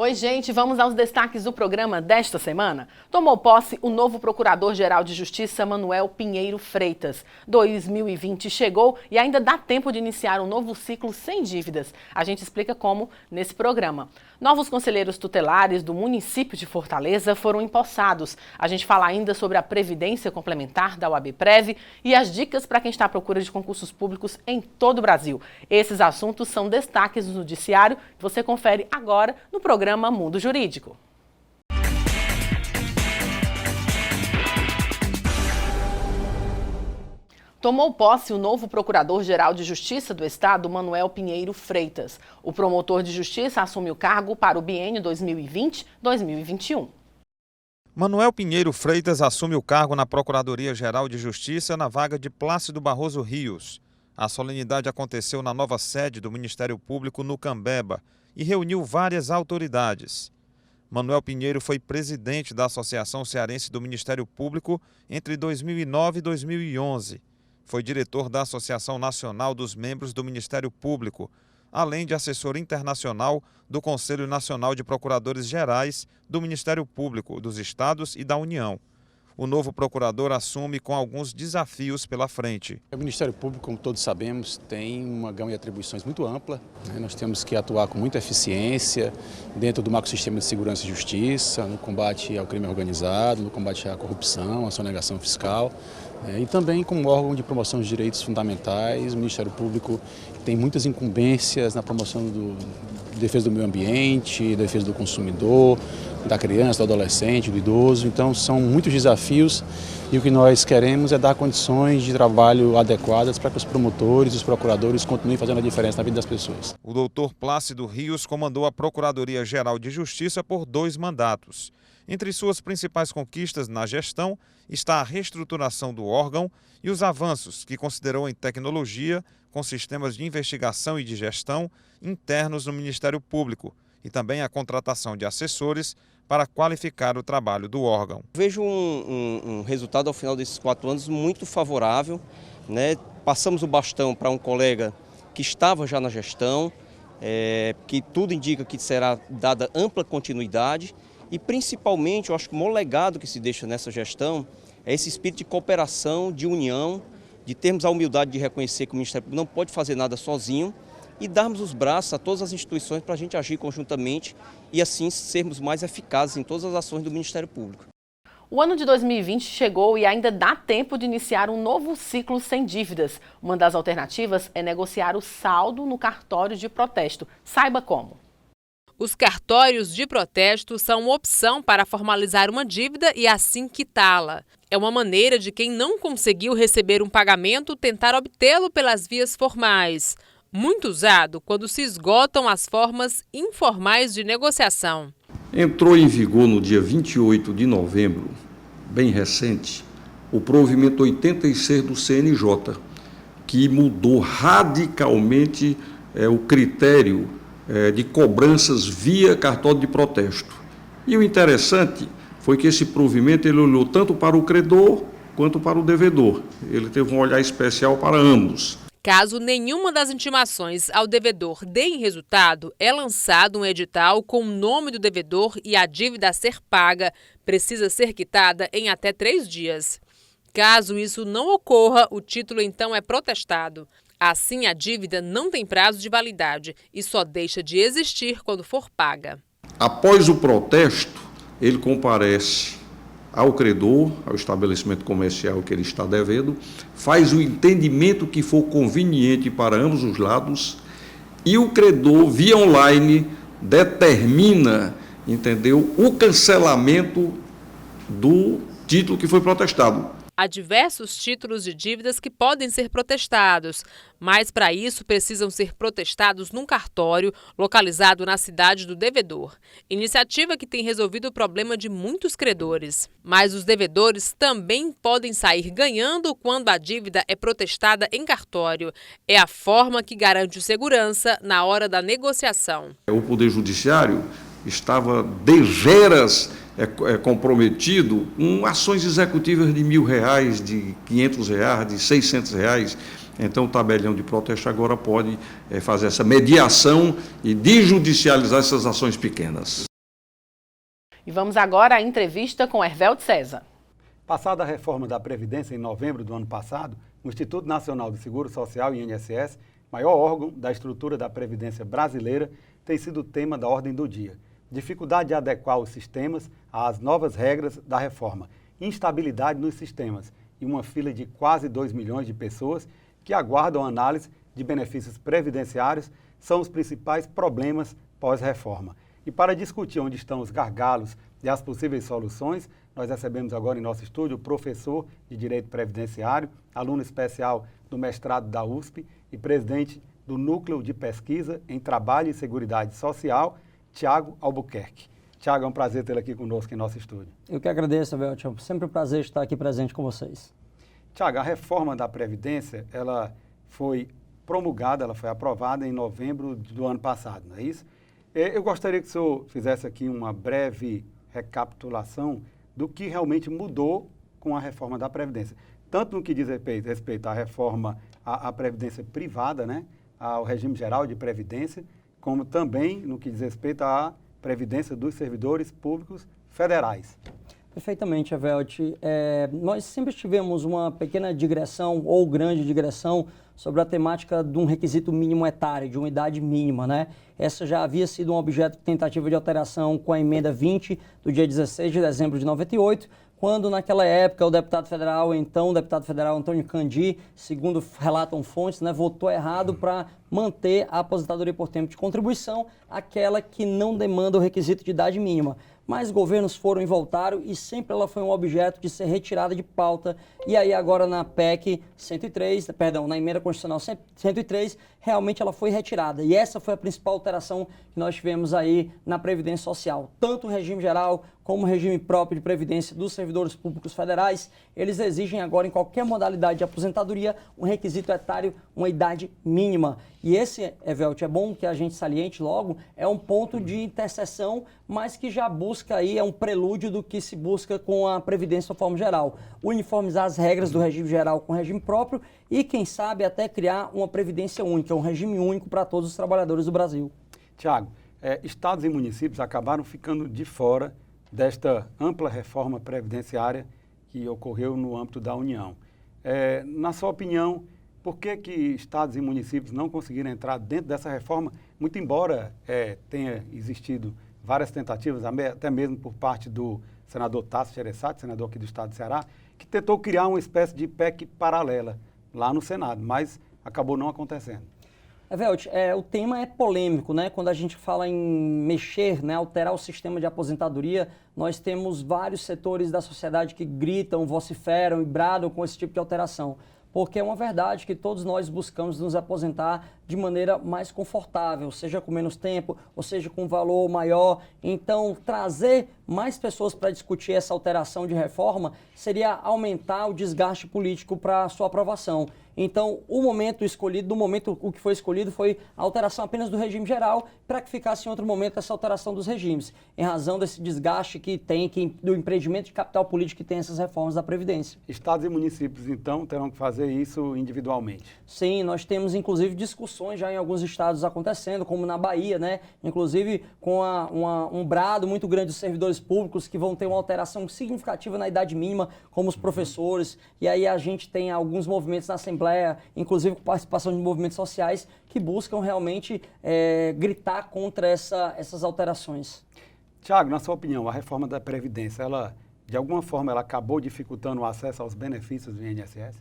Oi, gente, vamos aos destaques do programa desta semana. Tomou posse o novo Procurador-Geral de Justiça, Manuel Pinheiro Freitas. 2020 chegou e ainda dá tempo de iniciar um novo ciclo sem dívidas. A gente explica como nesse programa. Novos conselheiros tutelares do município de Fortaleza foram empossados. A gente fala ainda sobre a previdência complementar da OAB-Prev e as dicas para quem está à procura de concursos públicos em todo o Brasil. Esses assuntos são destaques no noticiário que você confere agora no programa Mundo Jurídico. Tomou posse o novo Procurador-Geral de Justiça do Estado, Manuel Pinheiro Freitas. O promotor de justiça assume o cargo para o biênio 2020-2021. Manuel Pinheiro Freitas assume o cargo na Procuradoria-Geral de Justiça na vaga de Plácido Barroso Rios. A solenidade aconteceu na nova sede do Ministério Público no Cambeba e reuniu várias autoridades. Manuel Pinheiro foi presidente da Associação Cearense do Ministério Público entre 2009 e 2011. Foi diretor da Associação Nacional dos Membros do Ministério Público, além de assessor internacional do Conselho Nacional de Procuradores Gerais do Ministério Público dos Estados e da União. O novo procurador assume com alguns desafios pela frente. O Ministério Público, como todos sabemos, tem uma gama de atribuições muito ampla. Nós temos que atuar com muita eficiência dentro do macrosistema de segurança e justiça, no combate ao crime organizado, no combate à corrupção, à sonegação fiscal. E também como órgão de promoção dos direitos fundamentais, o Ministério Público tem muitas incumbências na promoção da defesa do meio ambiente, defesa do consumidor, da criança, do adolescente, do idoso. Então são muitos desafios e o que nós queremos é dar condições de trabalho adequadas para que os promotores e os procuradores continuem fazendo a diferença na vida das pessoas. O doutor Plácido Rios comandou a Procuradoria-Geral de Justiça por 2 mandatos. Entre suas principais conquistas na gestão está a reestruturação do órgão e os avanços que considerou em tecnologia, com sistemas de investigação e de gestão internos no Ministério Público, e também a contratação de assessores para qualificar o trabalho do órgão. Vejo um resultado ao final desses 4 anos muito favorável, né? Passamos o bastão para um colega que estava já na gestão, que tudo indica que será dada ampla continuidade e principalmente eu acho que o maior legado que se deixa nessa gestão é esse espírito de cooperação, de união, de termos a humildade de reconhecer que o Ministério Público não pode fazer nada sozinho e darmos os braços a todas as instituições para a gente agir conjuntamente e assim sermos mais eficazes em todas as ações do Ministério Público. O ano de 2020 chegou e ainda dá tempo de iniciar um novo ciclo sem dívidas. Uma das alternativas é negociar o saldo no cartório de protesto. Saiba como. Os cartórios de protesto são uma opção para formalizar uma dívida e assim quitá-la. É uma maneira de quem não conseguiu receber um pagamento tentar obtê-lo pelas vias formais. Muito usado quando se esgotam as formas informais de negociação. Entrou em vigor no dia 28 de novembro, bem recente, o provimento 86 do CNJ, que mudou radicalmente o critério de cobranças via cartório de protesto. E o interessante foi que esse provimento ele olhou tanto para o credor quanto para o devedor. Ele teve um olhar especial para ambos. Caso nenhuma das intimações ao devedor dê em resultado, é lançado um edital com o nome do devedor e a dívida a ser paga precisa ser quitada em até 3 dias. Caso isso não ocorra, o título então é protestado. Assim, a dívida não tem prazo de validade e só deixa de existir quando for paga. Após o protesto, ele comparece ao credor, ao estabelecimento comercial que ele está devendo, faz o entendimento que for conveniente para ambos os lados e o credor, via online, determina, entendeu, o cancelamento do título que foi protestado. Há diversos títulos de dívidas que podem ser protestados, mas para isso precisam ser protestados num cartório localizado na cidade do devedor. Iniciativa que tem resolvido o problema de muitos credores. Mas os devedores também podem sair ganhando quando a dívida é protestada em cartório. É a forma que garante segurança na hora da negociação. O Poder Judiciário estava deveras comprometido com ações executivas de R$1.000, de R$500, de R$600. Então o tabelião de protesto agora pode fazer essa mediação e desjudicializar essas ações pequenas. E vamos agora à entrevista com Hervelto César. Passada a reforma da Previdência em novembro do ano passado, o Instituto Nacional de Seguro Social, INSS, maior órgão da estrutura da Previdência brasileira, tem sido o tema da ordem do dia. Dificuldade de adequar os sistemas às novas regras da reforma, instabilidade nos sistemas e uma fila de quase 2 milhões de pessoas que aguardam análise de benefícios previdenciários são os principais problemas pós-reforma. E para discutir onde estão os gargalos e as possíveis soluções, nós recebemos agora em nosso estúdio o professor de Direito Previdenciário, aluno especial do mestrado da USP e presidente do Núcleo de Pesquisa em Trabalho e Seguridade Social, Tiago Albuquerque. Tiago, é um prazer tê-lo aqui conosco em nosso estúdio. Eu que agradeço, Hervelto. É sempre um prazer estar aqui presente com vocês. Tiago, a reforma da Previdência, ela foi promulgada, ela foi aprovada em novembro do ano passado, não é isso? Eu gostaria que o senhor fizesse aqui uma breve recapitulação do que realmente mudou com a reforma da Previdência. Tanto no que diz respeito à reforma à Previdência privada, né, ao regime geral de Previdência, como também no que diz respeito à Previdência dos servidores públicos federais. Perfeitamente, Hervelto. Nós sempre tivemos uma pequena digressão ou grande digressão sobre a temática de um requisito mínimo etário, de uma idade mínima, né? Essa já havia sido um objeto de tentativa de alteração com a emenda 20 do dia 16 de dezembro de 98, quando naquela época o deputado federal Antônio Candi, segundo relatam fontes, né, votou errado para manter a aposentadoria por tempo de contribuição, aquela que não demanda o requisito de idade mínima. Mas governos foram e voltaram e sempre ela foi um objeto de ser retirada de pauta. E aí agora na PEC 103, na Emenda Constitucional 103, realmente ela foi retirada. E essa foi a principal alteração que nós tivemos aí na Previdência Social. Tanto o regime geral como o regime próprio de Previdência dos servidores públicos federais, eles exigem agora em qualquer modalidade de aposentadoria um requisito etário, uma idade mínima. E esse, Hervelto, é bom que a gente saliente logo, é um ponto de interseção, mas que já busca aí, é um prelúdio do que se busca com a Previdência de forma geral. Uniformizar as regras do regime geral com o regime próprio e, quem sabe, até criar uma Previdência única, um regime único para todos os trabalhadores do Brasil. Tiago, estados e municípios acabaram ficando de fora desta ampla reforma previdenciária que ocorreu no âmbito da União. Na sua opinião, por que estados e municípios não conseguiram entrar dentro dessa reforma, muito embora tenha existido várias tentativas, até mesmo por parte do senador Tasso Gereissati, senador aqui do estado do Ceará, que tentou criar uma espécie de PEC paralela lá no Senado, mas acabou não acontecendo. Hervelto, o tema é polêmico, né? Quando a gente fala em mexer, né, alterar o sistema de aposentadoria, nós temos vários setores da sociedade que gritam, vociferam e bradam com esse tipo de alteração. Porque é uma verdade que todos nós buscamos nos aposentar de maneira mais confortável, seja com menos tempo, ou seja com um valor maior. Então, trazer mais pessoas para discutir essa alteração de reforma seria aumentar o desgaste político para a sua aprovação. Então, o que foi escolhido foi a alteração apenas do regime geral, para que ficasse em outro momento essa alteração dos regimes, em razão desse desgaste do empreendimento de capital político que tem essas reformas da Previdência. Estados e municípios, então, terão que fazer isso individualmente? Sim, nós temos, inclusive, discussões já em alguns estados acontecendo, como na Bahia, né? Inclusive com um brado muito grande dos servidores públicos que vão ter uma alteração significativa na idade mínima, como os professores, e aí a gente tem alguns movimentos na Assembleia, inclusive com participação de movimentos sociais, que buscam realmente gritar contra essas alterações. Tiago, na sua opinião, a reforma da Previdência, de alguma forma, ela acabou dificultando o acesso aos benefícios do INSS?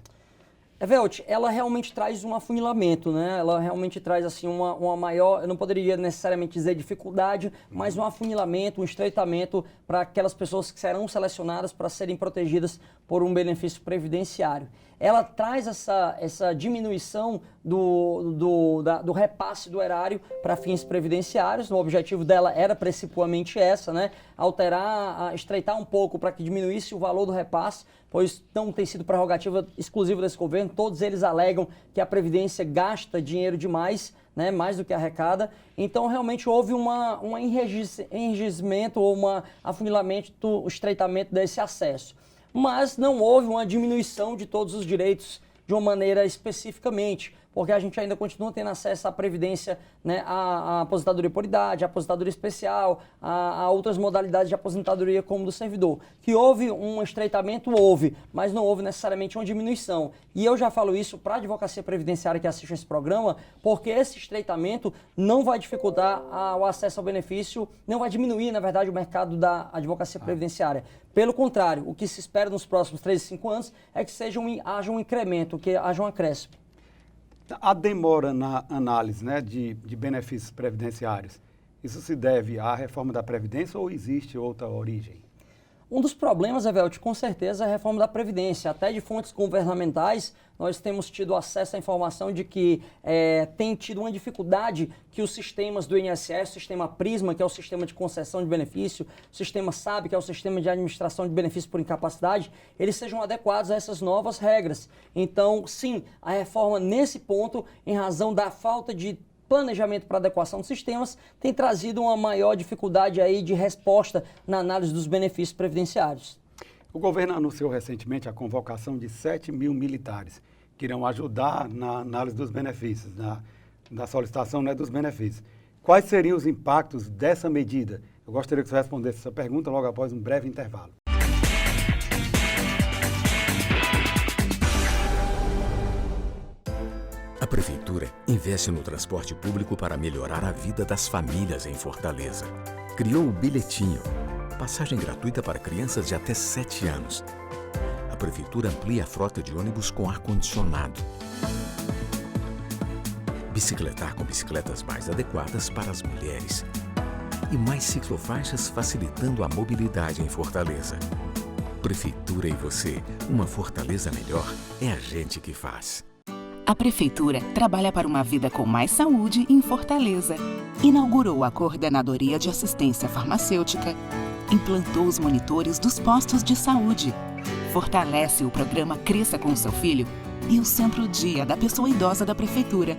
Hervelto, ela realmente traz um afunilamento, né? Ela realmente traz assim uma maior, eu não poderia necessariamente dizer dificuldade, mas um afunilamento, um estreitamento para aquelas pessoas que serão selecionadas para serem protegidas por um benefício previdenciário. Ela traz essa diminuição do repasse do erário para fins previdenciários. O objetivo dela era principalmente essa, né? Estreitar um pouco para que diminuísse o valor do repasse, pois não tem sido prerrogativa exclusiva desse governo. Todos eles alegam que a Previdência gasta dinheiro demais, né, mais do que arrecada. Então, realmente houve um enrijecimento ou um afunilamento, o estreitamento desse acesso. Mas não houve uma diminuição de todos os direitos de uma maneira especificamente, porque a gente ainda continua tendo acesso à previdência, né, à aposentadoria por idade, à aposentadoria especial, a outras modalidades de aposentadoria como do servidor. Que houve um estreitamento, houve, mas não houve necessariamente uma diminuição. E eu já falo isso para a advocacia previdenciária que assiste esse programa, porque esse estreitamento não vai dificultar o acesso ao benefício, não vai diminuir, na verdade, o mercado da advocacia previdenciária. Pelo contrário, o que se espera nos próximos 3 a 5 anos é que haja um incremento, que haja um acréscimo. A demora na análise, né, de benefícios previdenciários, isso se deve à reforma da Previdência ou existe outra origem? Um dos problemas, Evelt, com certeza, é a reforma da Previdência. Até de fontes governamentais, nós temos tido acesso à informação de que tem tido uma dificuldade que os sistemas do INSS, o sistema Prisma, que é o sistema de concessão de benefício, o sistema SAB, que é o sistema de administração de benefício por incapacidade, eles sejam adequados a essas novas regras. Então, sim, a reforma nesse ponto, em razão da falta de planejamento para adequação dos sistemas, tem trazido uma maior dificuldade aí de resposta na análise dos benefícios previdenciários. O governo anunciou recentemente a convocação de 7 mil militares que irão ajudar na análise dos benefícios, da solicitação, né, dos benefícios. Quais seriam os impactos dessa medida? Eu gostaria que você respondesse essa pergunta logo após um breve intervalo. A Prefeitura investe no transporte público para melhorar a vida das famílias em Fortaleza. Criou o Bilhetinho, passagem gratuita para crianças de até 7 anos. A Prefeitura amplia a frota de ônibus com ar-condicionado. Bicicletar com bicicletas mais adequadas para as mulheres. E mais ciclofaixas facilitando a mobilidade em Fortaleza. Prefeitura e você, uma Fortaleza melhor, é a gente que faz. A Prefeitura trabalha para uma vida com mais saúde em Fortaleza. Inaugurou a Coordenadoria de Assistência Farmacêutica, implantou os monitores dos postos de saúde, fortalece o programa Cresça com o Seu Filho e o Centro-Dia da Pessoa Idosa da Prefeitura.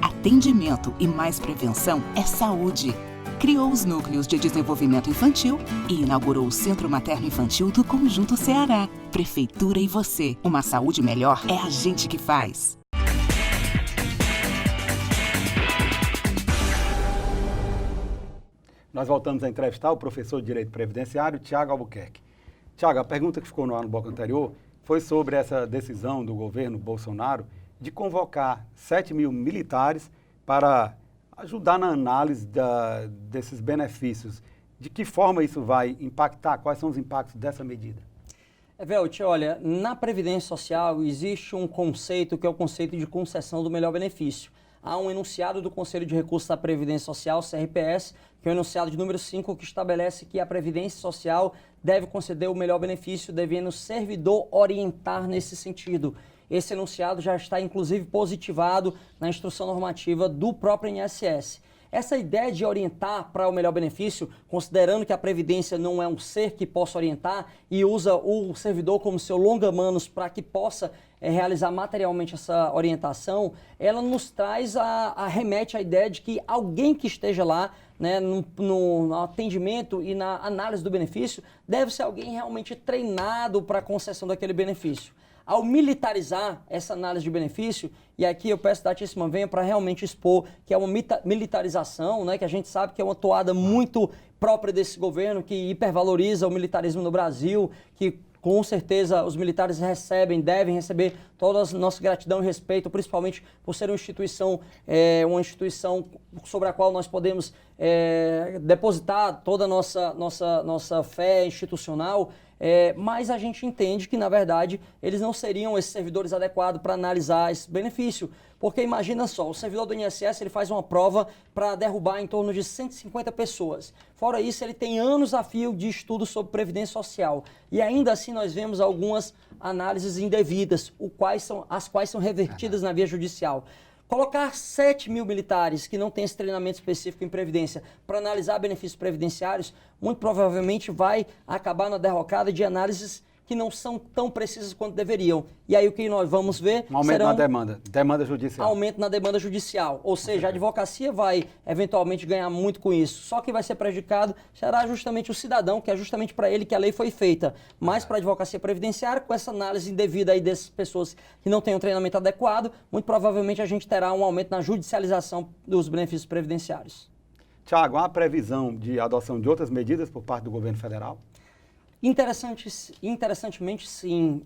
Atendimento e mais prevenção é saúde. Criou os núcleos de desenvolvimento infantil e inaugurou o Centro Materno Infantil do Conjunto Ceará. Prefeitura e você, uma saúde melhor é a gente que faz. Nós voltamos a entrevistar o professor de Direito Previdenciário, Tiago Albuquerque. Tiago, a pergunta que ficou no ar no bloco anterior foi sobre essa decisão do governo Bolsonaro de convocar 7 mil militares para ajudar na análise desses benefícios. De que forma isso vai impactar? Quais são os impactos dessa medida? Evelt, olha, na Previdência Social existe um conceito que é o conceito de concessão do melhor benefício. Há um enunciado do Conselho de Recursos da Previdência Social, CRPS, que é o enunciado de número 5, que estabelece que a Previdência Social deve conceder o melhor benefício, devendo o servidor orientar nesse sentido. Esse enunciado já está, inclusive, positivado na instrução normativa do próprio INSS. Essa ideia de orientar para o melhor benefício, considerando que a Previdência não é um ser que possa orientar e usa o servidor como seu longa-manos para que possa realizar materialmente essa orientação, ela nos traz, remete à ideia de que alguém que esteja lá, né, no atendimento e na análise do benefício, deve ser alguém realmente treinado para a concessão daquele benefício. Ao militarizar essa análise de benefício, e aqui eu peço da Tíssima venha para realmente expor que é uma militarização, né, que a gente sabe que é uma toada muito própria desse governo, que hipervaloriza o militarismo no Brasil, que com certeza os militares devem receber toda a nossa gratidão e respeito, principalmente por ser uma instituição sobre a qual nós podemos depositar toda a nossa fé institucional. Mas a gente entende que, na verdade, eles não seriam esses servidores adequados para analisar esse benefício. Porque imagina só, o servidor do INSS ele faz uma prova para derrubar em torno de 150 pessoas. Fora isso, ele tem anos a fio de estudo sobre Previdência Social. E ainda assim nós vemos algumas análises indevidas, as quais são revertidas na via judicial. Colocar 7 mil militares que não têm esse treinamento específico em Previdência para analisar benefícios previdenciários, muito provavelmente vai acabar na derrocada de análises que não são tão precisas quanto deveriam. E aí o que nós vamos ver um aumento na demanda judicial. Aumento na demanda judicial. Ou seja, a advocacia vai eventualmente ganhar muito com isso. Só quem vai ser prejudicado será justamente o cidadão, que é justamente para ele que a lei foi feita. Mas para a advocacia previdenciária, com essa análise indevida aí dessas pessoas que não têm um treinamento adequado, muito provavelmente a gente terá um aumento na judicialização dos benefícios previdenciários. Tiago, há previsão de adoção de outras medidas por parte do governo federal? Interessantemente, sim,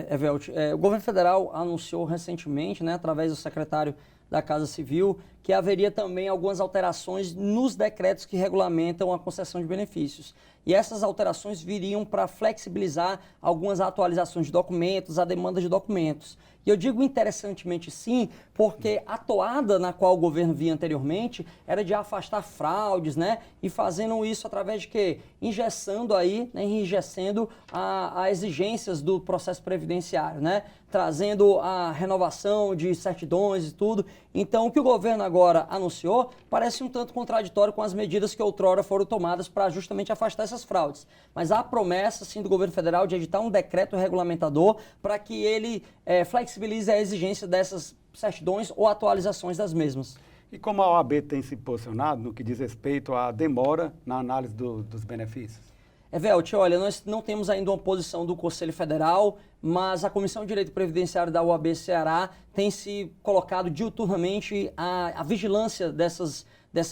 Evelt. O governo federal anunciou recentemente, né, através do secretário da Casa Civil, que haveria também algumas alterações nos decretos que regulamentam a concessão de benefícios. E essas alterações viriam para flexibilizar algumas atualizações de documentos, a demanda de documentos. E eu digo interessantemente sim, porque a toada na qual o governo vinha anteriormente era de afastar fraudes, né? E fazendo isso através de quê? Engessando aí, né? Enrijecendo as exigências do processo previdenciário, né? Trazendo a renovação de certidões e tudo. Então, o que o governo agora anunciou parece um tanto contraditório com as medidas que outrora foram tomadas para justamente afastar essas fraudes. Mas há a promessa, sim, do governo federal de editar um decreto regulamentador para que ele flexibilize a exigência dessas certidões ou atualizações das mesmas. E como a OAB tem se posicionado no que diz respeito à demora na análise dos benefícios? Evelt, olha, nós não temos ainda uma posição do Conselho Federal, mas a Comissão de Direito Previdenciário da OAB Ceará tem se colocado diuturnamente a vigilância dessas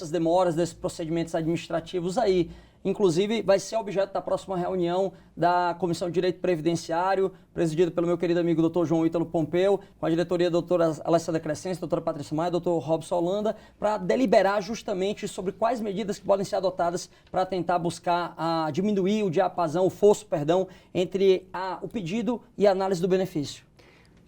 demoras, desses procedimentos administrativos aí. Inclusive, vai ser objeto da próxima reunião da Comissão de Direito Previdenciário, presidida pelo meu querido amigo Dr. João Ítalo Pompeu, com a diretoria da doutora Alessandra Crescense, doutora Patrícia Maia, doutor Robson Holanda, para deliberar justamente sobre quais medidas que podem ser adotadas para tentar buscar diminuir o diapasão, o fosso, entre o pedido e a análise do benefício.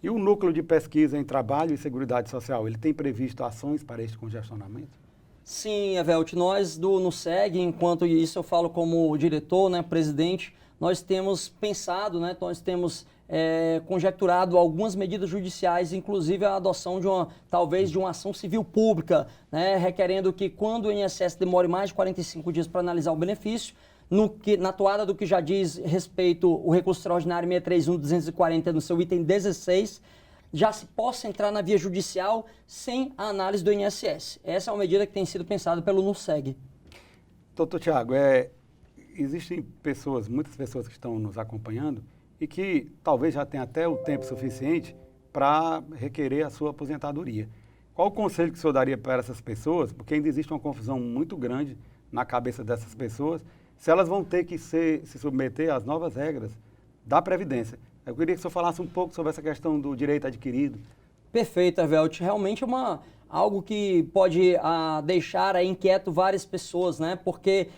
E o Núcleo de Pesquisa em Trabalho e Seguridade Social, ele tem previsto ações para este congestionamento? Sim, Evelt, nós do NUSEG, enquanto isso eu falo como diretor, né, presidente, nós temos pensado, né, nós temos conjecturado algumas medidas judiciais, inclusive a adoção talvez de uma ação civil pública, né, requerendo que quando o INSS demore mais de 45 dias para analisar o benefício, na toada do que já diz respeito o recurso extraordinário 631.240 no seu item 16, já se possa entrar na via judicial sem a análise do INSS. Essa é uma medida que tem sido pensada pelo NUSEG. Doutor Tiago, existem muitas pessoas que estão nos acompanhando e que talvez já tenham até o tempo suficiente para requerer a sua aposentadoria. Qual o conselho que o senhor daria para essas pessoas? Porque ainda existe uma confusão muito grande na cabeça dessas pessoas, se elas vão ter que se submeter às novas regras da Previdência. Eu queria que o senhor falasse um pouco sobre essa questão do direito adquirido. Perfeito, Evelt. Realmente é algo que pode deixar inquieto várias pessoas, né? Porque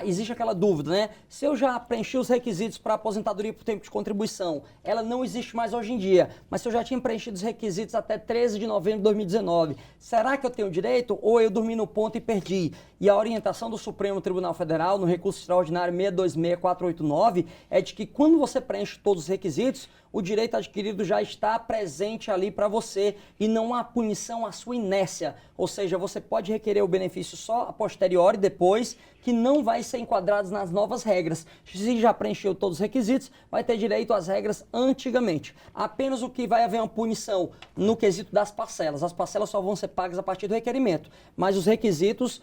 existe aquela dúvida, né? Se eu já preenchi os requisitos para aposentadoria por tempo de contribuição, ela não existe mais hoje em dia, mas se eu já tinha preenchido os requisitos até 13 de novembro de 2019, será que eu tenho direito ou eu dormi no ponto e perdi? E a orientação do Supremo Tribunal Federal, no recurso extraordinário 626489, é de que quando você preenche todos os requisitos, o direito adquirido já está presente ali para você e não há punição à sua inércia. Ou seja, você pode requerer o benefício só a posteriori, depois, que não vai ser enquadrado nas novas regras. Se já preencheu todos os requisitos, vai ter direito às regras antigamente. Apenas o que vai haver uma punição no quesito das parcelas. As parcelas só vão ser pagas a partir do requerimento, mas os requisitos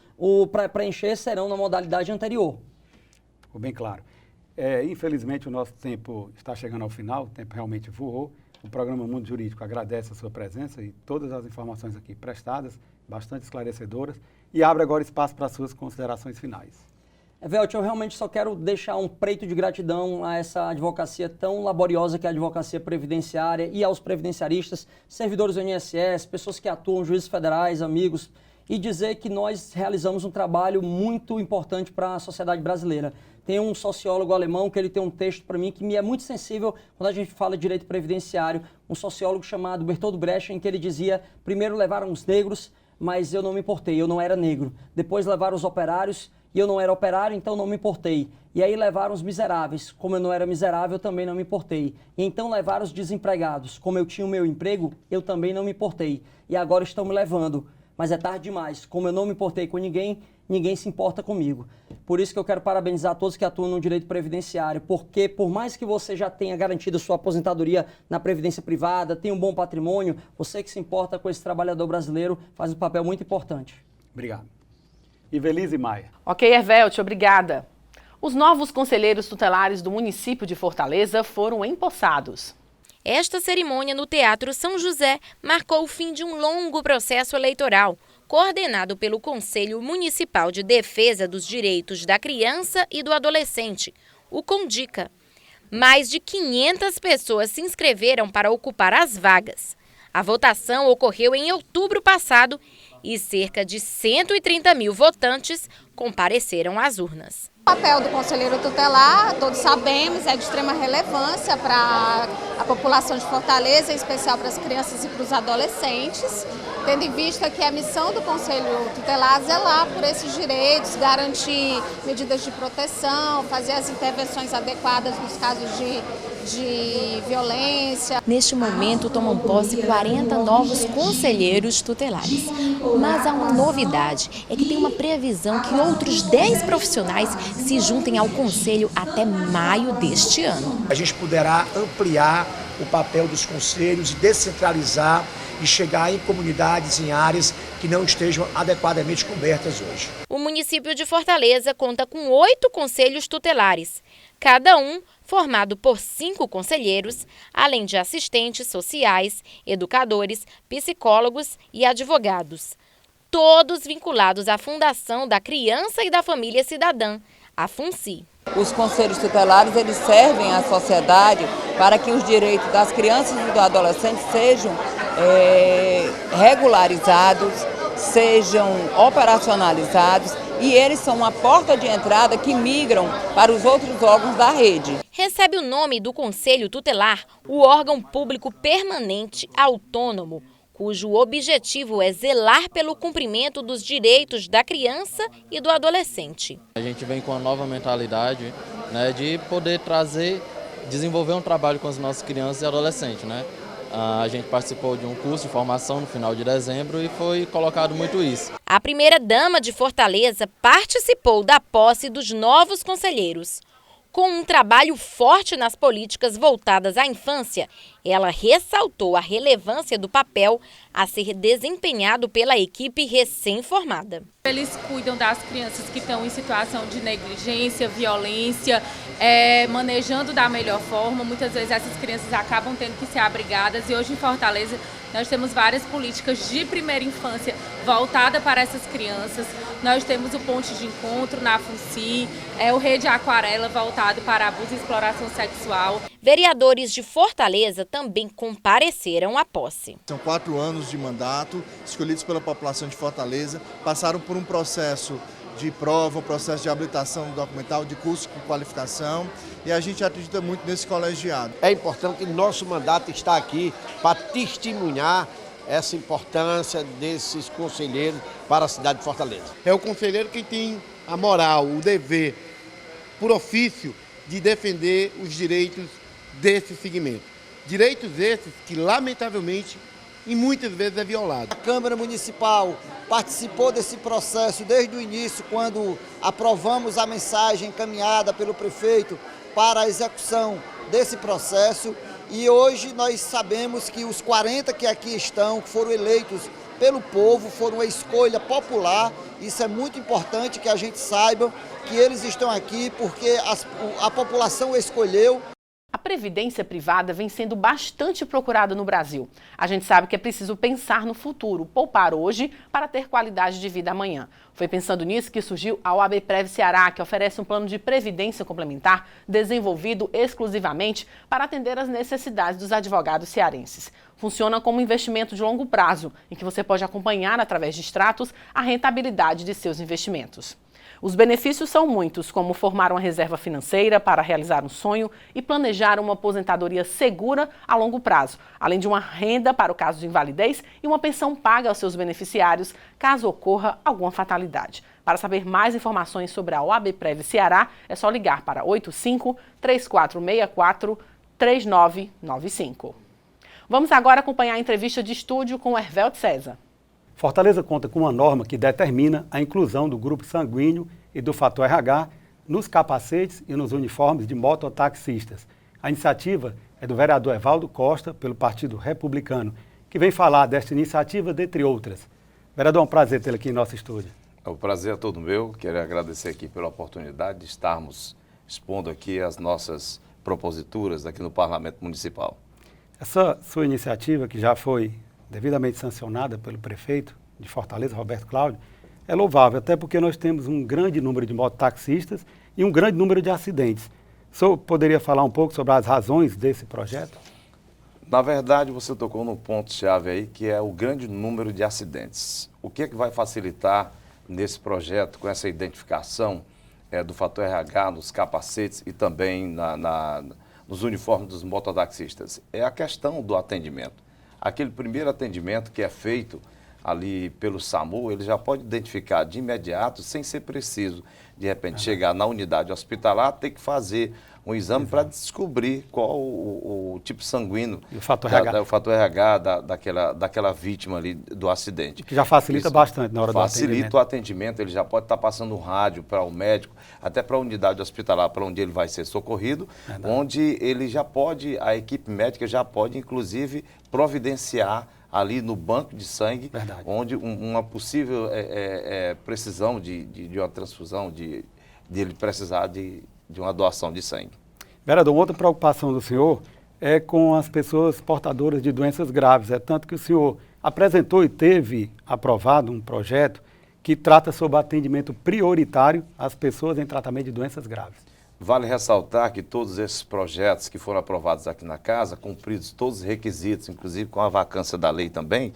para preencher serão na modalidade anterior. Ficou bem claro. Infelizmente, o nosso tempo está chegando ao final, o tempo realmente voou. O programa Mundo Jurídico agradece a sua presença e todas as informações aqui prestadas, bastante esclarecedoras, e abre agora espaço para as suas considerações finais. Evelt, eu realmente só quero deixar um preito de gratidão a essa advocacia tão laboriosa que é a advocacia previdenciária e aos previdenciaristas, servidores do INSS, pessoas que atuam, juízes federais, amigos, e dizer que nós realizamos um trabalho muito importante para a sociedade brasileira. Tem um sociólogo alemão que ele tem um texto para mim que me é muito sensível quando a gente fala de direito previdenciário, um sociólogo chamado Bertold Brecht, em que ele dizia: primeiro levaram os negros, mas eu não me importei, eu não era negro. Depois levaram os operários e eu não era operário, então não me importei. E aí levaram os miseráveis, como eu não era miserável, eu também não me importei. E então levaram os desempregados, como eu tinha o meu emprego, eu também não me importei. E agora estão me levando mas é tarde demais. Como eu não me importei com ninguém, ninguém se importa comigo. Por isso que eu quero parabenizar todos que atuam no direito previdenciário, porque por mais que você já tenha garantido sua aposentadoria na previdência privada, tenha um bom patrimônio, você que se importa com esse trabalhador brasileiro faz um papel muito importante. Obrigado. Ivelise Maia. Ok, Hervélte, obrigada. Os novos conselheiros tutelares do município de Fortaleza foram empossados. Esta cerimônia no Teatro São José marcou o fim de um longo processo eleitoral, coordenado pelo Conselho Municipal de Defesa dos Direitos da Criança e do Adolescente, o CONDICA. Mais de 500 pessoas se inscreveram para ocupar as vagas. A votação ocorreu em outubro passado e cerca de 130 mil votantes compareceram às urnas. O papel do conselheiro tutelar, todos sabemos, é de extrema relevância para a população de Fortaleza, em especial para as crianças e para os adolescentes, tendo em vista que a missão do conselho tutelar é zelar por esses direitos, garantir medidas de proteção, fazer as intervenções adequadas nos casos de violência. Neste momento tomam posse 40 novos conselheiros tutelares. Mas há uma novidade, é que tem uma previsão que outros 10 profissionais se juntem ao conselho até maio deste ano. A gente poderá ampliar o papel dos conselhos e descentralizar e chegar em comunidades, em áreas que não estejam adequadamente cobertas hoje. O município de Fortaleza conta com 8 conselhos tutelares, cada um formado por 5 conselheiros, além de assistentes sociais, educadores, psicólogos e advogados. Todos vinculados à Fundação da Criança e da Família Cidadã, a FUNCI. Os conselhos tutelares, eles servem à sociedade para que os direitos das crianças e do adolescente sejam regularizados, sejam operacionalizados, e eles são uma porta de entrada que migram para os outros órgãos da rede. Recebe o nome do Conselho Tutelar o órgão público permanente autônomo, cujo objetivo é zelar pelo cumprimento dos direitos da criança e do adolescente. A gente vem com uma nova mentalidade, né, de poder desenvolver um trabalho com as nossas crianças e adolescentes, né? A gente participou de um curso de formação no final de dezembro e foi colocado muito isso. A primeira-dama de Fortaleza participou da posse dos novos conselheiros. Com um trabalho forte nas políticas voltadas à infância, ela ressaltou a relevância do papel a ser desempenhado pela equipe recém-formada. Eles cuidam das crianças que estão em situação de negligência, violência, manejando da melhor forma. Muitas vezes essas crianças acabam tendo que ser abrigadas e hoje em Fortaleza nós temos várias políticas de primeira infância voltada para essas crianças. Nós temos o ponto de encontro na FUNCI, o Rede Aquarela voltado para abuso e exploração sexual. Vereadores de Fortaleza também compareceram à posse. São 4 anos de mandato, escolhidos pela população de Fortaleza, passaram por um processo de prova, um processo de habilitação documental, de curso de qualificação, e a gente acredita muito nesse colegiado. É importante que nosso mandato está aqui para testemunhar essa importância desses conselheiros para a cidade de Fortaleza. É o conselheiro que tem a moral, o dever, por ofício, de defender os direitos desse segmento. Direitos esses que, lamentavelmente, e muitas vezes é violado. A Câmara Municipal participou desse processo desde o início, quando aprovamos a mensagem encaminhada pelo prefeito para a execução desse processo, e hoje nós sabemos que os 40 que aqui estão, que foram eleitos pelo povo, foram uma escolha popular. Isso é muito importante que a gente saiba que eles estão aqui porque a população escolheu. A previdência privada vem sendo bastante procurada no Brasil. A gente sabe que é preciso pensar no futuro, poupar hoje para ter qualidade de vida amanhã. Foi pensando nisso que surgiu a OAB Prev Ceará, que oferece um plano de previdência complementar desenvolvido exclusivamente para atender às necessidades dos advogados cearenses. Funciona como um investimento de longo prazo, em que você pode acompanhar através de extratos a rentabilidade de seus investimentos. Os benefícios são muitos, como formar uma reserva financeira para realizar um sonho e planejar uma aposentadoria segura a longo prazo, além de uma renda para o caso de invalidez e uma pensão paga aos seus beneficiários caso ocorra alguma fatalidade. Para saber mais informações sobre a OAB Prev Ceará, é só ligar para 85-3464-3995. Vamos agora acompanhar a entrevista de estúdio com o Hervélte César. Fortaleza conta com uma norma que determina a inclusão do grupo sanguíneo e do fator RH nos capacetes e nos uniformes de mototaxistas. A iniciativa é do vereador Evaldo Costa, pelo Partido Republicano, que vem falar desta iniciativa, dentre outras. Vereador, é um prazer tê-lo aqui em nosso estúdio. O prazer é todo meu. Quero agradecer aqui pela oportunidade de estarmos expondo aqui as nossas proposituras aqui no Parlamento Municipal. Essa sua iniciativa, que já foi devidamente sancionada pelo prefeito de Fortaleza, Roberto Cláudio, é louvável, até porque nós temos um grande número de mototaxistas e um grande número de acidentes. O senhor poderia falar um pouco sobre as razões desse projeto? Na verdade, você tocou num ponto-chave aí, que é o grande número de acidentes. O que é que vai facilitar nesse projeto, com essa identificação do fator RH nos capacetes e também nos uniformes dos mototaxistas? É a questão do atendimento. Aquele primeiro atendimento que é feito ali pelo SAMU, ele já pode identificar de imediato, sem ser preciso, de repente, chegar na unidade hospitalar, ter que fazer um exame para descobrir qual o tipo sanguíneo, e o fator RH, o fator RH daquela vítima ali do acidente. Que já facilita bastante na hora do atendimento. Facilita o atendimento, ele já pode estar passando um rádio para o médico, até para a unidade hospitalar, para onde ele vai ser socorrido, onde ele já pode, a equipe médica já pode, inclusive, providenciar ali no banco de sangue, onde uma possível precisão de uma transfusão, de ele precisar de uma doação de sangue. Vereador, outra preocupação do senhor é com as pessoas portadoras de doenças graves. É tanto que o senhor apresentou e teve aprovado um projeto que trata sobre atendimento prioritário às pessoas em tratamento de doenças graves. Vale ressaltar que todos esses projetos que foram aprovados aqui na casa, cumpridos todos os requisitos, inclusive com a vacância da lei também,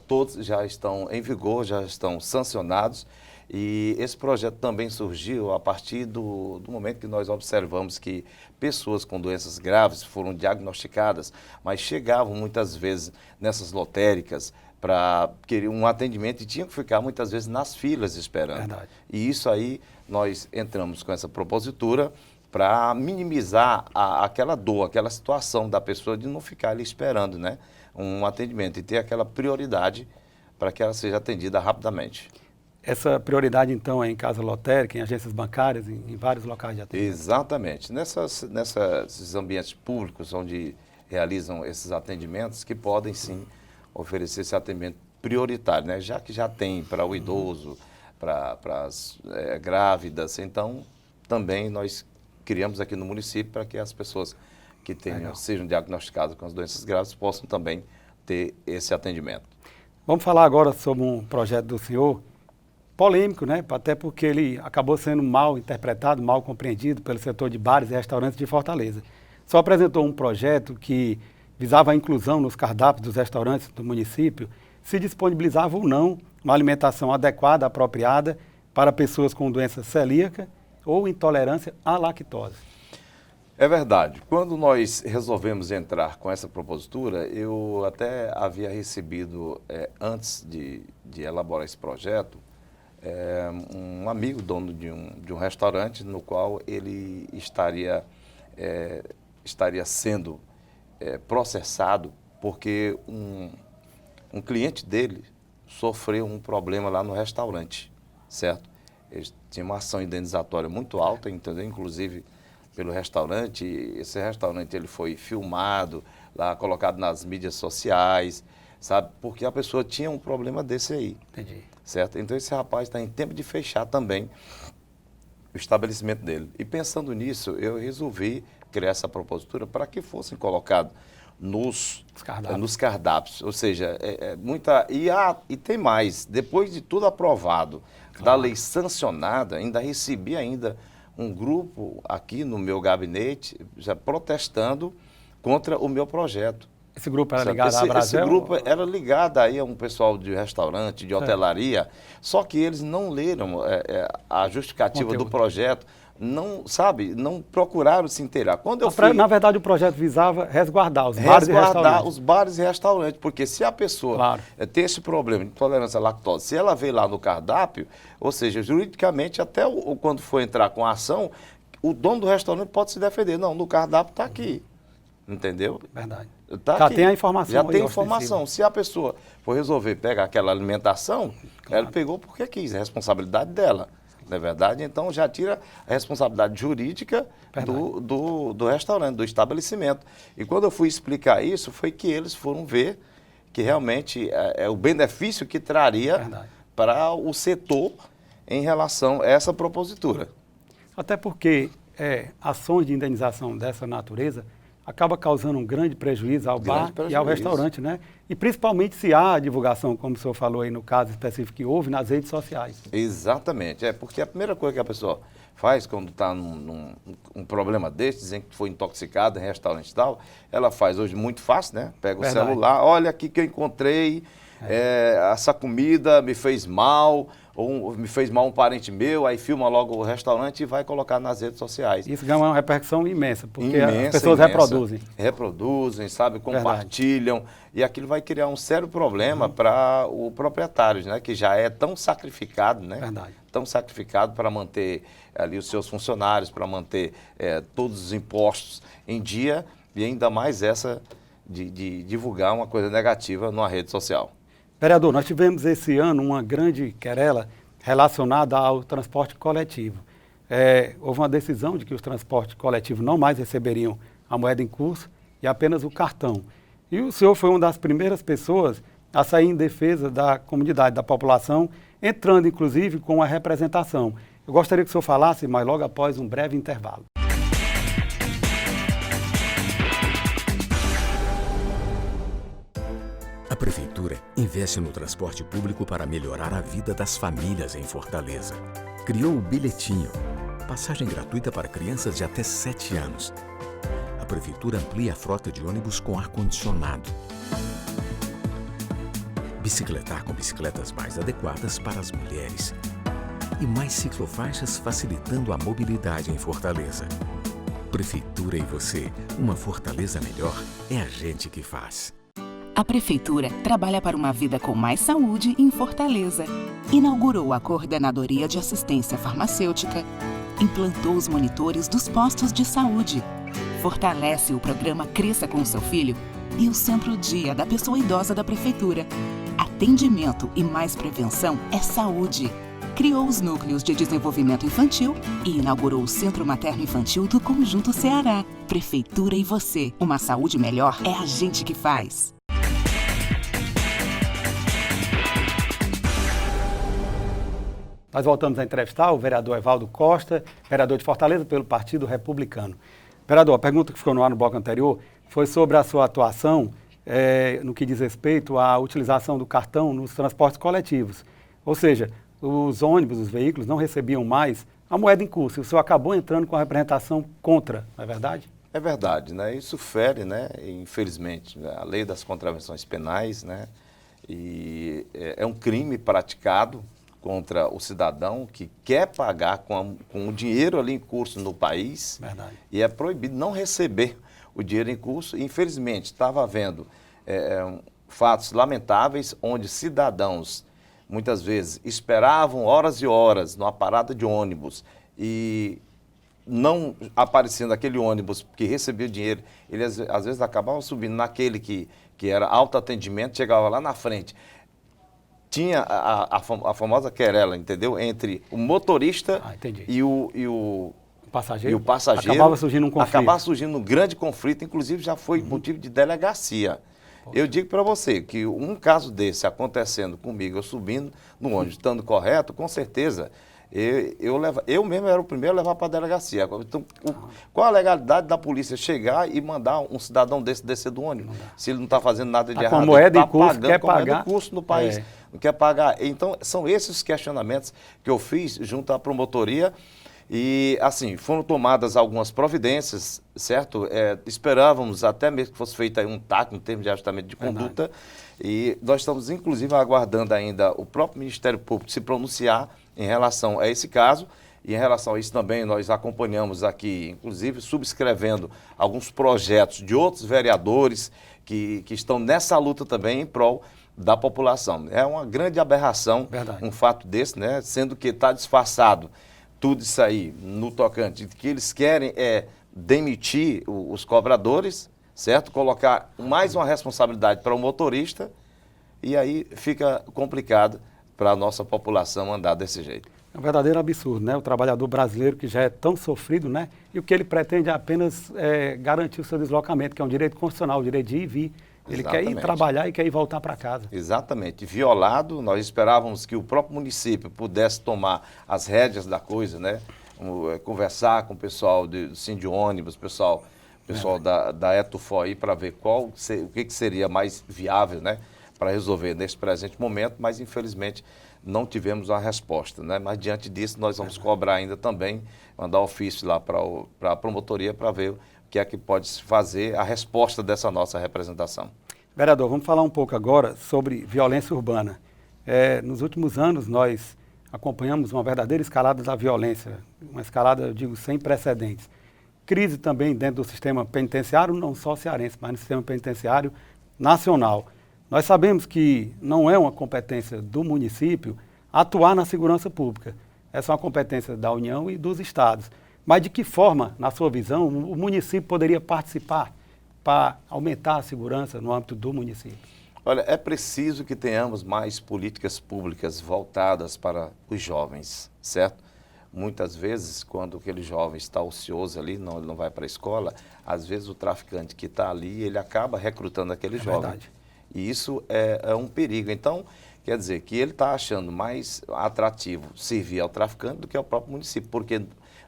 todos já estão em vigor, já estão sancionados. E esse projeto também surgiu a partir do momento que nós observamos que pessoas com doenças graves foram diagnosticadas, mas chegavam muitas vezes nessas lotéricas para querer um atendimento e tinham que ficar muitas vezes nas filas esperando. E isso aí nós entramos com essa propositura para minimizar aquela dor, aquela situação da pessoa de não ficar ali esperando, né, um atendimento e ter aquela prioridade para que ela seja atendida rapidamente. Essa prioridade, então, é em casa lotérica, em agências bancárias, em vários locais de atendimento? Exatamente. Nesses ambientes públicos onde realizam esses atendimentos, que podem, sim, oferecer esse atendimento prioritário, né? Já que já tem para o idoso, para as grávidas. Então, também nós criamos aqui no município para que as pessoas que sejam diagnosticadas com as doenças graves possam também ter esse atendimento. Vamos falar agora sobre um projeto do senhor, polêmico, né? Até porque ele acabou sendo mal interpretado, mal compreendido pelo setor de bares e restaurantes de Fortaleza. Só apresentou um projeto que visava a inclusão nos cardápios dos restaurantes do município, se disponibilizava ou não uma alimentação adequada, apropriada para pessoas com doença celíaca ou intolerância à lactose. É verdade. Quando nós resolvemos entrar com essa propositura, eu até havia recebido, antes de elaborar esse projeto, um amigo dono de um restaurante no qual ele estaria sendo processado porque um cliente dele sofreu um problema lá no restaurante, certo? Ele tinha uma ação indenizatória muito alta, entendeu? Inclusive pelo restaurante. Esse restaurante ele foi filmado, lá colocado nas mídias sociais, sabe? Porque a pessoa tinha um problema desse aí. Entendi. Certo? Então esse rapaz está em tempo de fechar também o estabelecimento dele. E pensando nisso, eu resolvi criar essa propositura para que fossem colocados nos cardápios. Ou seja, e tem mais, depois de tudo aprovado, da lei sancionada, ainda recebi um grupo aqui no meu gabinete já protestando contra o meu projeto. Esse grupo era ligado à Brasel? Esse grupo era ligado aí a um pessoal de restaurante, de hotelaria, só que eles não leram a justificativa do projeto, não procuraram se inteirar. Quando eu fui, na verdade, o projeto visava resguardar os bares e restaurantes. Os bares e restaurantes, porque se a pessoa tem esse problema de intolerância à lactose, se ela vê lá no cardápio, ou seja, juridicamente, até quando for entrar com a ação, o dono do restaurante pode se defender. Não, no cardápio está aqui. entendeu? Verdade. Tá Já aqui. tem a informação. Já aí, tem ostensiva. informação. Se a pessoa for resolver pegar aquela alimentação, ela pegou porque quis, é responsabilidade dela. Não é verdade? Então já tira a responsabilidade jurídica do restaurante, do estabelecimento. E quando eu fui explicar isso, foi que eles foram ver que realmente é o benefício que traria para o setor em relação a essa propositura. Até porque ações de indenização dessa natureza acaba causando um grande prejuízo ao bar e ao restaurante, né? E principalmente se há a divulgação, como o senhor falou aí no caso específico que houve, nas redes sociais. Exatamente, porque a primeira coisa que a pessoa faz quando está num problema desse, dizendo que foi intoxicado em restaurante e tal, ela faz hoje muito fácil, né? Pega o celular, olha aqui que eu encontrei, essa comida me fez mal, ou me fez mal um parente meu, aí filma logo o restaurante e vai colocar nas redes sociais. Isso ganha uma repercussão imensa, porque as pessoas reproduzem. Reproduzem, sabe, compartilham, e aquilo vai criar um sério problema para o proprietário, né, que já é tão sacrificado, né? Tão sacrificado para manter ali os seus funcionários, para manter todos os impostos em dia, e ainda mais essa de divulgar uma coisa negativa numa rede social. Vereador, nós tivemos esse ano uma grande querela relacionada ao transporte coletivo. Houve uma decisão de que os transportes coletivos não mais receberiam a moeda em curso e apenas o cartão. E o senhor foi uma das primeiras pessoas a sair em defesa da comunidade, da população, entrando inclusive com a representação. Eu gostaria que o senhor falasse, mas logo após um breve intervalo. A Prefeitura investe no transporte público para melhorar a vida das famílias em Fortaleza. Criou o Bilhetinho, passagem gratuita para crianças de até 7 anos. A Prefeitura amplia a frota de ônibus com ar-condicionado. Bicicletar com bicicletas mais adequadas para as mulheres. E mais ciclofaixas facilitando a mobilidade em Fortaleza. Prefeitura e você, uma Fortaleza melhor é a gente que faz. A Prefeitura trabalha para uma vida com mais saúde em Fortaleza. Inaugurou a Coordenadoria de Assistência Farmacêutica, implantou os monitores dos postos de saúde, fortalece o programa Cresça com o Seu Filho e o Centro Dia da Pessoa Idosa da Prefeitura. Atendimento e mais prevenção é saúde. Criou os núcleos de desenvolvimento infantil e inaugurou o Centro Materno Infantil do Conjunto Ceará. Prefeitura e você, uma saúde melhor é a gente que faz. Nós voltamos a entrevistar o vereador Evaldo Costa, vereador de Fortaleza pelo Partido Republicano. Vereador, a pergunta que ficou no ar no bloco anterior foi sobre a sua atuação no que diz respeito à utilização do cartão nos transportes coletivos. Ou seja, os ônibus, os veículos não recebiam mais a moeda em curso. O senhor acabou entrando com a representação contra, não é verdade? É verdade, né? Isso fere, né, infelizmente, a lei das contravenções penais, né? E é um crime praticado contra o cidadão que quer pagar com o dinheiro ali em curso no país. Verdade. E é proibido não receber o dinheiro em curso. Infelizmente, estava havendo fatos lamentáveis onde cidadãos, muitas vezes, esperavam horas e horas numa parada de ônibus e não aparecendo aquele ônibus que recebia o dinheiro, eles às vezes acabavam subindo naquele que era autoatendimento, chegava lá na frente. Tinha a famosa querela, entendeu? Entre o motorista e o passageiro. Acabava surgindo um conflito. Acabava surgindo um grande conflito, inclusive já foi motivo de delegacia. Eu digo para você que um caso desse acontecendo comigo, eu subindo no ônibus, estando correto, com certeza, eu mesmo era o primeiro a levar para a delegacia. Então, qual a legalidade da polícia chegar e mandar um cidadão desse descer do ônibus? Se ele não está fazendo nada de errado, com moeda ele em curso, quer pagar. Moeda em curso no país, não quer pagar. Então, são esses os questionamentos que eu fiz junto à promotoria. E, assim, foram tomadas algumas providências, certo? Esperávamos até mesmo que fosse feito aí um TAC, um termo de ajustamento de conduta. E nós estamos, inclusive, aguardando ainda o próprio Ministério Público se pronunciar em relação a esse caso. E em relação a isso também nós acompanhamos aqui, inclusive, subscrevendo alguns projetos de outros vereadores que estão nessa luta também em prol da população. É uma grande aberração um fato desse, né? Sendo que está disfarçado tudo isso aí no tocante, que eles querem demitir os cobradores, certo? Colocar mais uma responsabilidade para o motorista e aí fica complicado para a nossa população andar desse jeito. É um verdadeiro absurdo, né? O trabalhador brasileiro que já é tão sofrido, né? E o que ele pretende é apenas garantir o seu deslocamento, que é um direito constitucional, o direito de ir e vir. Ele quer ir trabalhar e quer ir voltar para casa. Exatamente. Violado, nós esperávamos que o próprio município pudesse tomar as rédeas da coisa, né? Conversar com o pessoal do Sind ônibus, pessoal da Etufó aí para ver o que seria mais viável, né? Para resolver nesse presente momento, mas infelizmente não tivemos uma resposta, né? Mas diante disso nós vamos cobrar ainda também, mandar ofício lá para a promotoria para ver o que é que pode se fazer a resposta dessa nossa representação. Vereador, vamos falar um pouco agora sobre violência urbana. Nos últimos anos nós acompanhamos uma verdadeira escalada da violência, uma escalada, eu digo, sem precedentes. Crise também dentro do sistema penitenciário, não só cearense, mas no sistema penitenciário nacional. Nós sabemos que não é uma competência do município atuar na segurança pública. Essa é uma competência da União e dos estados. Mas de que forma, na sua visão, o município poderia participar para aumentar a segurança no âmbito do município? Olha, é preciso que tenhamos mais políticas públicas voltadas para os jovens, certo? Muitas vezes, quando aquele jovem está ocioso ali, ele não vai para a escola, às vezes o traficante que está ali, ele acaba recrutando aquele jovem. Verdade. E isso é um perigo. Então, quer dizer que ele está achando mais atrativo servir ao traficante do que ao próprio município, porque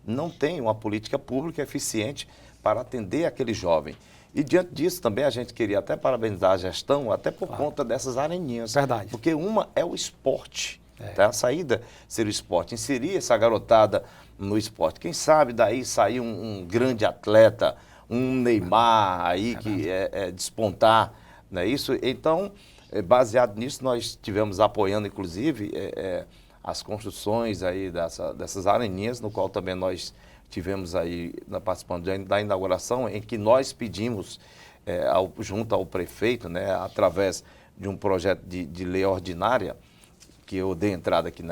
não tem uma política pública eficiente para atender aquele jovem. E diante disso também a gente queria até parabenizar a gestão, até por conta dessas areninhas. Verdade. Porque uma é o esporte. Tá? A saída seria o esporte, inserir essa garotada no esporte. Quem sabe daí sair um grande atleta, um Neymar aí que despontar. Não é isso? Então, baseado nisso, nós tivemos apoiando, inclusive, as construções aí dessas areninhas, no qual também nós tivemos aí, participando da inauguração, em que nós pedimos, junto ao prefeito, né, através de um projeto de lei ordinária, que eu dei entrada aqui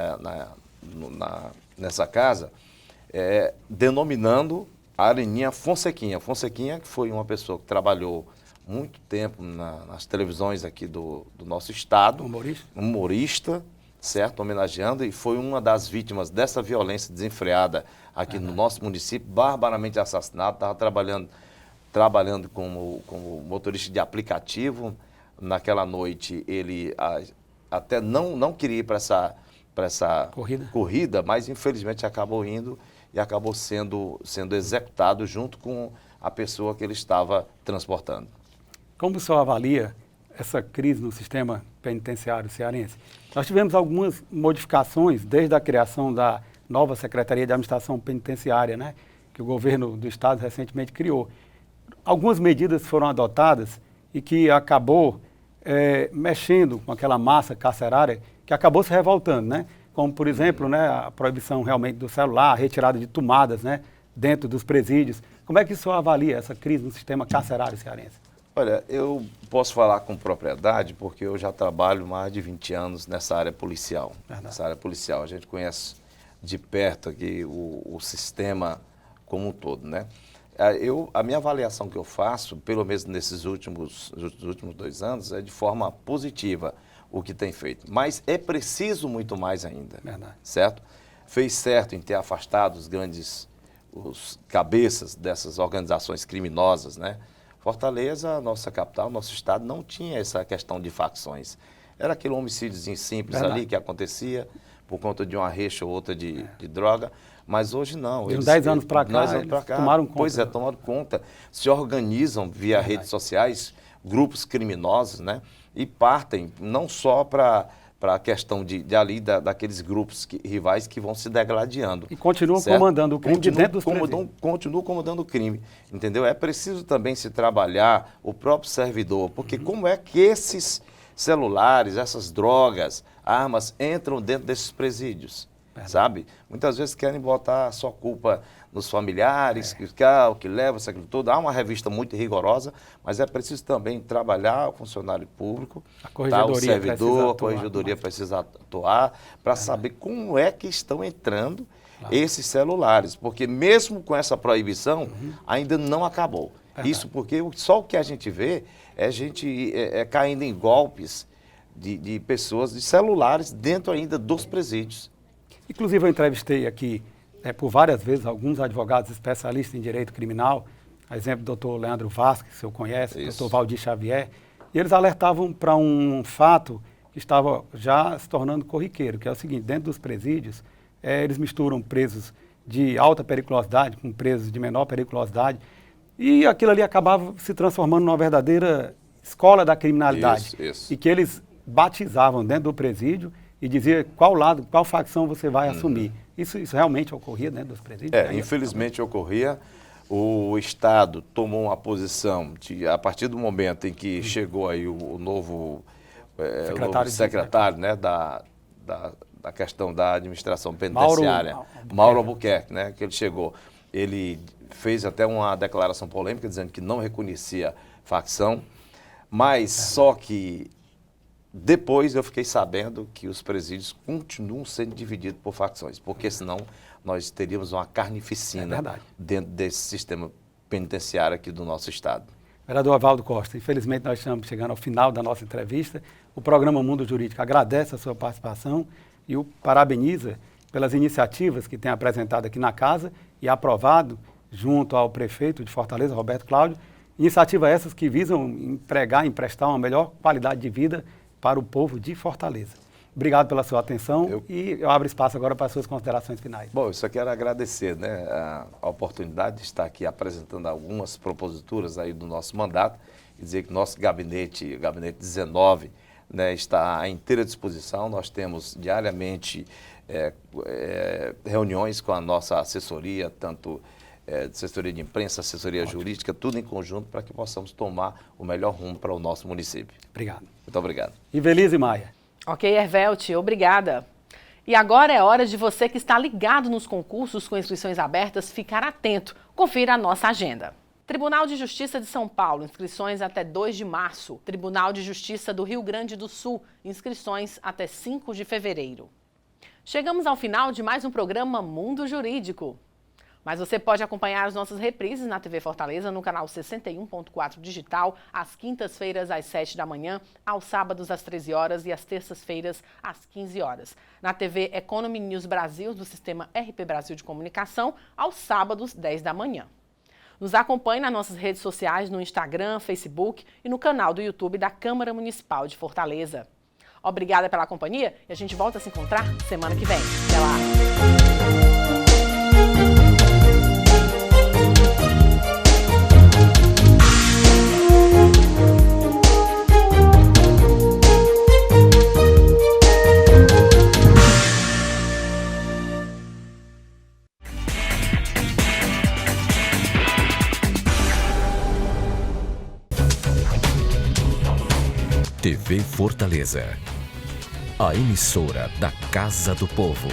nessa casa, denominando a Areninha Fonsequinha. Fonsequinha, que foi uma pessoa que trabalhou muito tempo nas televisões aqui do nosso estado. Humorista, certo? Homenageando, e foi uma das vítimas dessa violência desenfreada aqui no nosso município, barbaramente assassinado. Estava trabalhando como motorista de aplicativo. Naquela noite ele até não queria ir para essa corrida, mas infelizmente acabou indo e acabou sendo executado junto com a pessoa que ele estava transportando. Como o senhor avalia essa crise no sistema penitenciário cearense? Nós tivemos algumas modificações desde a criação da nova Secretaria de Administração Penitenciária, né, que o governo do estado recentemente criou. Algumas medidas foram adotadas e que acabou mexendo com aquela massa carcerária que acabou se revoltando, né? Como, por exemplo, né, a proibição realmente do celular, a retirada de tomadas, né, dentro dos presídios. Como é que o senhor avalia essa crise no sistema carcerário cearense? Olha, eu posso falar com propriedade porque eu já trabalho mais de 20 anos nessa área policial. Nessa área policial, a gente conhece de perto aqui o sistema como um todo, né? A minha avaliação que eu faço, pelo menos nesses últimos 2 anos, é de forma positiva o que tem feito. Mas é preciso muito mais ainda, certo? Fez certo em ter afastado os cabeças dessas organizações criminosas, né? Fortaleza, nossa capital, nosso estado, não tinha essa questão de facções. Era aquele homicídiozinho simples ali que acontecia por conta de uma rixa ou outra de droga, mas hoje não. De uns 10 anos para cá, tomaram conta. Pois tomaram conta. Se organizam via redes sociais, grupos criminosos, né? E partem não só para a questão daqueles grupos rivais que vão se degladiando. E continuam comandando o crime dentro dos presídios. Continuam comandando o crime, entendeu? É preciso também se trabalhar o próprio servidor, porque como é que esses celulares, essas drogas, armas entram dentro desses presídios, sabe? Muitas vezes querem botar só culpa nos familiares, que leva isso aquilo tudo. Há uma revista muito rigorosa, mas é preciso também trabalhar o funcionário público, o servidor, a corregedoria precisa atuar para saber como é que estão entrando esses celulares, porque mesmo com essa proibição, ainda não acabou. Isso porque só o que a gente vê é gente caindo em golpes de pessoas, de celulares, dentro ainda dos presídios. Inclusive, eu entrevistei aqui por várias vezes alguns advogados especialistas em direito criminal, a exemplo do doutor Leandro Vasques, que o senhor conhece, o doutor Valdir Xavier, e eles alertavam para um fato que estava já se tornando corriqueiro, que é o seguinte: dentro dos presídios, eles misturam presos de alta periculosidade com presos de menor periculosidade, e aquilo ali acabava se transformando numa verdadeira escola da criminalidade. Isso. E que eles batizavam dentro do presídio e diziam qual lado, qual facção você vai assumir. Isso realmente ocorria dentro dos presídios? Infelizmente ocorria. O Estado tomou uma posição a partir do momento em que chegou aí o novo secretário, né, da questão da administração penitenciária, Mauro Albuquerque, né, que ele chegou. Ele fez até uma declaração polêmica dizendo que não reconhecia facção, mas só que depois eu fiquei sabendo que os presídios continuam sendo divididos por facções, porque senão nós teríamos uma carnificina dentro desse sistema penitenciário aqui do nosso estado. Vereador Evaldo Costa, infelizmente nós estamos chegando ao final da nossa entrevista. O programa Mundo Jurídico agradece a sua participação e o parabeniza pelas iniciativas que tem apresentado aqui na casa e aprovado junto ao prefeito de Fortaleza, Roberto Cláudio. Iniciativas essas que visam emprestar uma melhor qualidade de vida para o povo de Fortaleza. Obrigado pela sua atenção e eu abro espaço agora para as suas considerações finais. Bom, eu só quero agradecer, né, a oportunidade de estar aqui apresentando algumas proposituras aí do nosso mandato e dizer que nosso gabinete, o gabinete 19, né, está à inteira disposição. Nós temos diariamente reuniões com a nossa assessoria, tanto assessoria de imprensa, assessoria jurídica, tudo em conjunto para que possamos tomar o melhor rumo para o nosso município. Obrigado. Muito obrigado. Invelise Maia. Ok, Ervelt, obrigada. E agora é hora de você que está ligado nos concursos com inscrições abertas ficar atento. Confira a nossa agenda. Tribunal de Justiça de São Paulo, inscrições até 2 de março. Tribunal de Justiça do Rio Grande do Sul, inscrições até 5 de fevereiro. Chegamos ao final de mais um programa Mundo Jurídico. Mas você pode acompanhar as nossas reprises na TV Fortaleza, no canal 61.4 digital, às quintas-feiras às 7 da manhã, aos sábados às 13 horas e às terças-feiras às 15 horas. Na TV Economy News Brasil, do sistema RP Brasil de Comunicação, aos sábados, 10 da manhã. Nos acompanhe nas nossas redes sociais, no Instagram, Facebook e no canal do YouTube da Câmara Municipal de Fortaleza. Obrigada pela companhia e a gente volta a se encontrar semana que vem. Até lá! TV Fortaleza, a emissora da Casa do Povo.